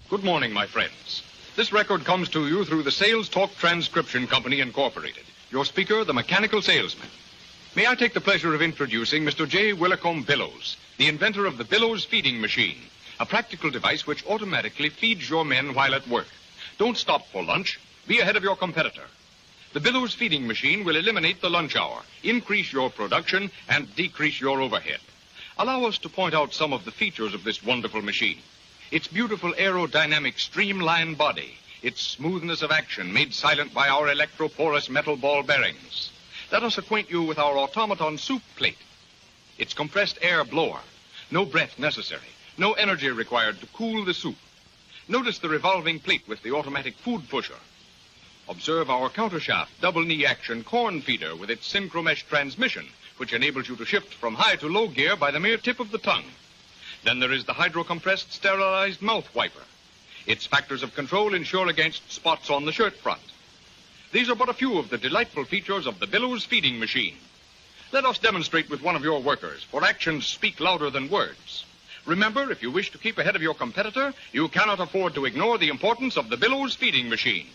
Good morning, my friends. This record comes to you through the Sales Talk Transcription Company, Incorporated. Your speaker, the mechanical salesman. May I take the pleasure of introducing Mr. J. Willicombe Billows, the inventor of the Billows Feeding Machine, a practical device which automatically feeds your men while at work. Don't stop for lunch. Be ahead of your competitor. The Billows Feeding Machine will eliminate the lunch hour, increase your production, and decrease your overhead. Allow us to point out some of the features of this wonderful machine. Its beautiful aerodynamic streamlined body, its smoothness of action made silent by our electroporous metal ball bearings. Let us acquaint you with our automaton soup plate. Its compressed air blower, no breath necessary, no energy required to cool the soup. Notice the revolving plate with the automatic food pusher. Observe our countershaft double knee action corn feeder with its synchromesh transmission, which enables you to shift from high to low gear by the mere tip of the tongue. Then there is the hydro-compressed sterilized mouth wiper. Its factors of control ensure against spots on the shirt front. These are but a few of the delightful features of the Billows Feeding Machine. Let us demonstrate with one of your workers, for actions speak louder than words. Remember, if you wish to keep ahead of your competitor, you cannot afford to ignore the importance of the Billows Feeding Machine.